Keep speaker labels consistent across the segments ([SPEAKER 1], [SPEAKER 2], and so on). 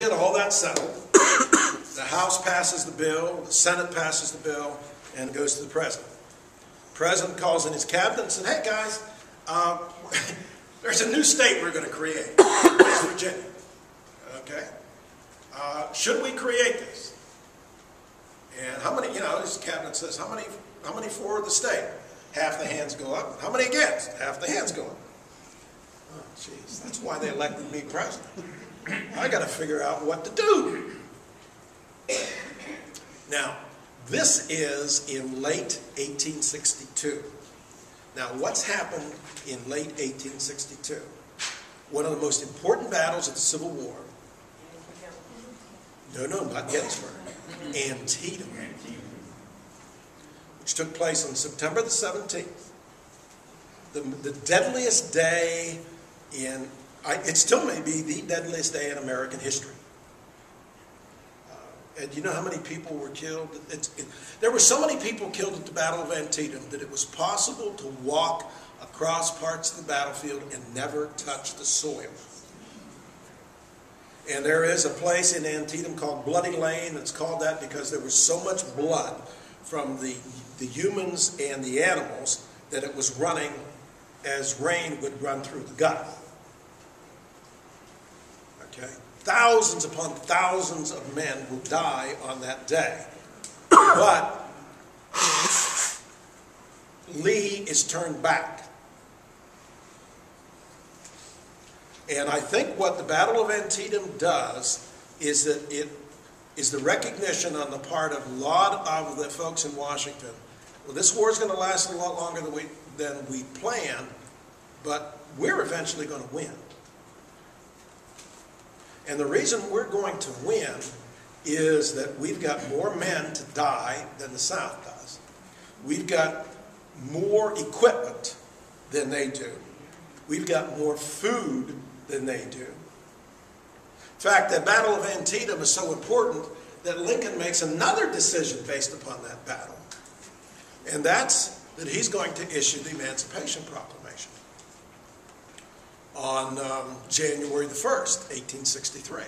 [SPEAKER 1] Get all that settled. The House passes the bill, the Senate passes the bill, and it goes to the President. The President calls in his cabinet and said, hey guys, there's a new state we're going to create, West Virginia. Okay? Should we create this? And how many, his cabinet says, how many for the state? Half the hands go up. How many against? Half the hands go up. Oh, jeez, that's why they elected me president. I got to figure out what to do. Now, this is in late 1862. Now, what's happened in late 1862? One of the most important battles of the Civil War. No, not Gettysburg. Antietam, which took place on September the 17th. The deadliest day in, it still may be the deadliest day in American history. And you know how many people were killed? There were so many people killed at the Battle of Antietam that it was possible to walk across parts of the battlefield and never touch the soil. And there is a place in Antietam called Bloody Lane. It's called that because there was so much blood from the humans and the animals that it was running as rain would run through the gut. Okay? Thousands upon thousands of men will die on that day. But Lee is turned back. And I think what the Battle of Antietam does is that it is the recognition on the part of a lot of the folks in Washington, well, this war is going to last a lot longer than we planned, but we're eventually going to win. And the reason we're going to win is that we've got more men to die than the South does. We've got more equipment than they do. We've got more food than they do. In fact, the Battle of Antietam is so important that Lincoln makes another decision based upon that battle. And that's that he's going to issue the Emancipation Proclamation on January the 1st, 1863.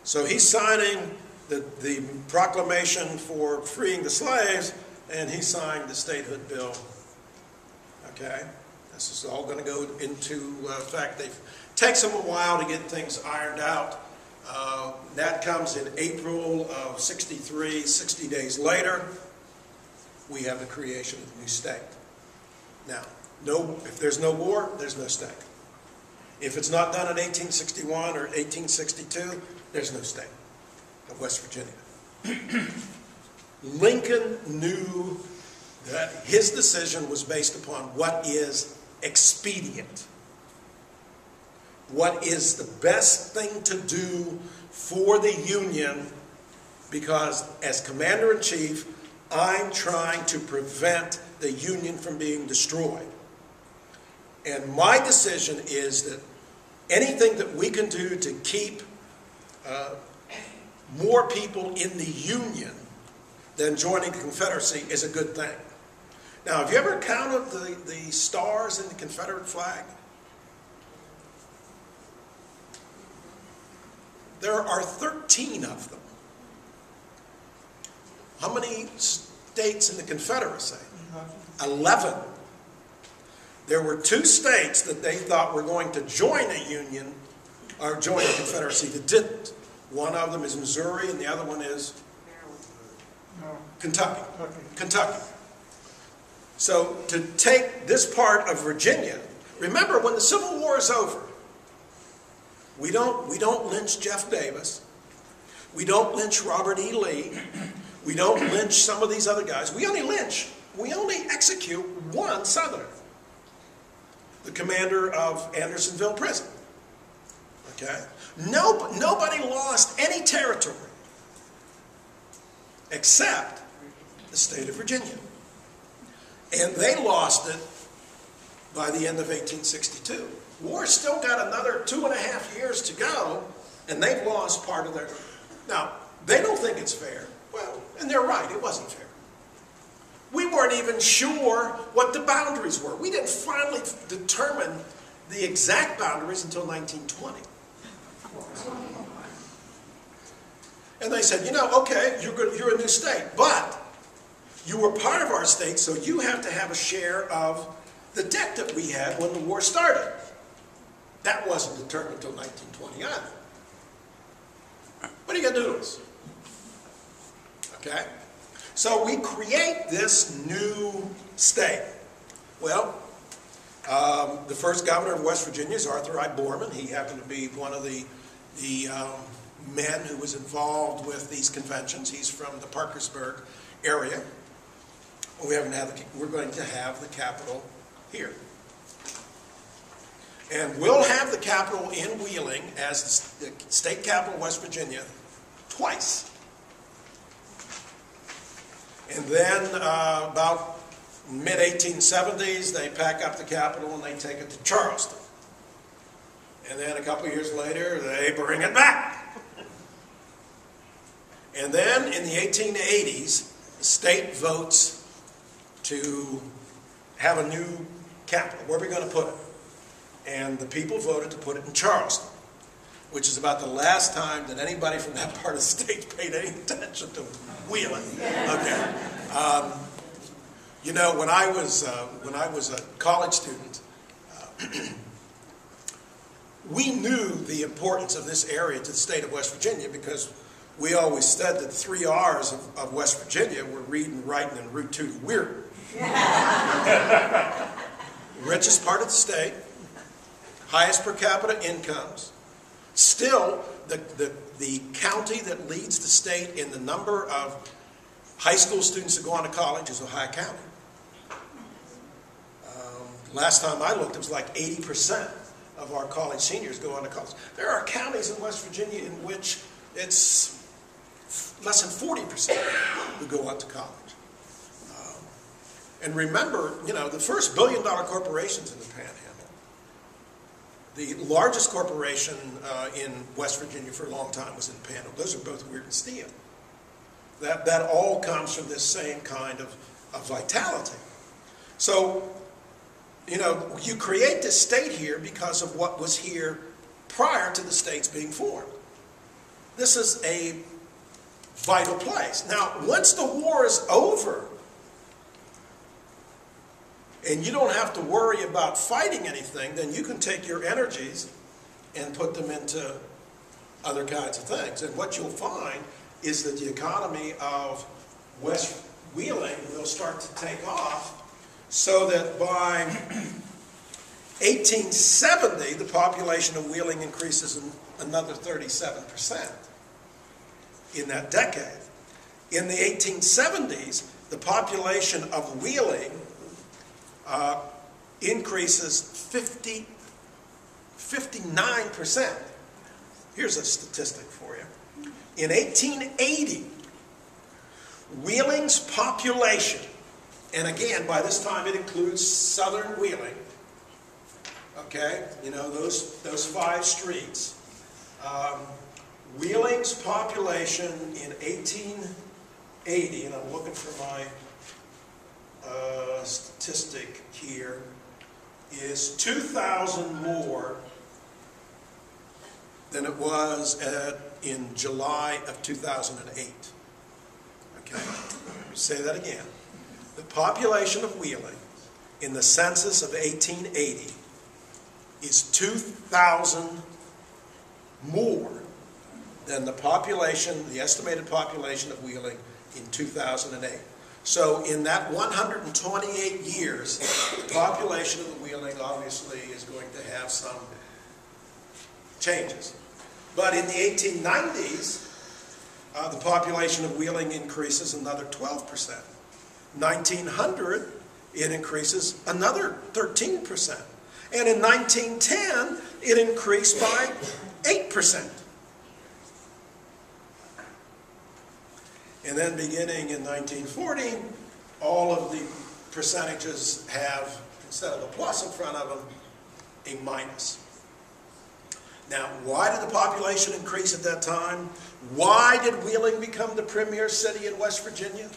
[SPEAKER 1] So he's signing the proclamation for freeing the slaves, and he signed the statehood bill. Okay? This is all going to go into effect. It takes them a while to get things ironed out. That comes in April of 63, 60 days later. We have the creation of the new state. Now, if there's no war, there's no state. If it's not done in 1861 or 1862, there's no state of West Virginia. Lincoln knew that his decision was based upon what is expedient. What is the best thing to do for the Union, because as Commander-in-Chief, I'm trying to prevent the Union from being destroyed. And my decision is that anything that we can do to keep more people in the Union than joining the Confederacy is a good thing. Now, have you ever counted the stars in the Confederate flag? There are 13 of them. How many states in the Confederacy? 11. There were 2 states that they thought were going to join a union or join the Confederacy that didn't. One of them is Missouri and the other one is Kentucky. So to take this part of Virginia, remember when the Civil War is over, we don't lynch Jeff Davis. We don't lynch Robert E. Lee. We don't lynch some of these other guys. We only execute one Southerner, the commander of Andersonville Prison. Okay? Nobody lost any territory except the state of Virginia. And they lost it by the end of 1862. War's still got another 2.5 years to go, and they've lost part of their... Now, they don't think it's fair. Well, and they're right, it wasn't fair. We weren't even sure what the boundaries were. We didn't finally determine the exact boundaries until 1920. And they said, you know, okay, you're a new state, but you were part of our state, so you have to have a share of the debt that we had when the war started. That wasn't determined until 1920 either. What are you going to do to us? Okay? So we create this new state. Well, the first governor of West Virginia is Arthur I. Borman. He happened to be one of the men who was involved with these conventions. He's from the Parkersburg area. We're going to have the capital here. And we'll have the capital in Wheeling as the state capital of West Virginia twice. And then about mid-1870s, they pack up the capital and they take it to Charleston. And then a couple years later, they bring it back. And then in the 1880s, the state votes to have a new capital. Where are we going to put it? And the people voted to put it in Charleston, which is about the last time that anybody from that part of the state paid any attention to Wheeling. Okay. You know, when I was a college student, we knew the importance of this area to the state of West Virginia because we always said that the 3 R's of West Virginia were reading, writing, and root tooty weird. Richest part of the state, highest per capita incomes. Still, the county that leads the state in the number of high school students that go on to college is Ohio County. Last time I looked, it was like 80% of our college seniors go on to college. There are counties in West Virginia in which it's less than 40% who go on to college. And remember, you know, the first billion-dollar corporations in the Panhandle. The largest corporation in West Virginia for a long time was in the Panhandle. Those are both Weird and Steel. That all comes from this same kind of vitality. So, you know, you create this state here because of what was here prior to the states being formed. This is a vital place. Now, once the war is over, and you don't have to worry about fighting anything, then you can take your energies and put them into other kinds of things. And what you'll find is that the economy of West Wheeling will start to take off, so that by 1870, the population of Wheeling increases another 37% in that decade. In the 1870s, the population of Wheeling increases 59%. Here's a statistic for you. In 1880, Wheeling's population, and again, by this time it includes southern Wheeling, okay, you know, those 5 streets. Wheeling's population in 1880, and I'm looking for my statistic here, is 2,000 more than it was in July of 2008. Okay, let me say that again. The population of Wheeling in the census of 1880 is 2,000 more than the population, the estimated population of Wheeling in 2008. So in that 128 years, the population of the Wheeling obviously is going to have some changes. But in the 1890s, the population of Wheeling increases another 12%. 1900, it increases another 13%. And in 1910, it increased by 8%. And then beginning in 1940, all of the percentages have, instead of a plus in front of them, a minus. Now, why did the population increase at that time? Why did Wheeling become the premier city in West Virginia?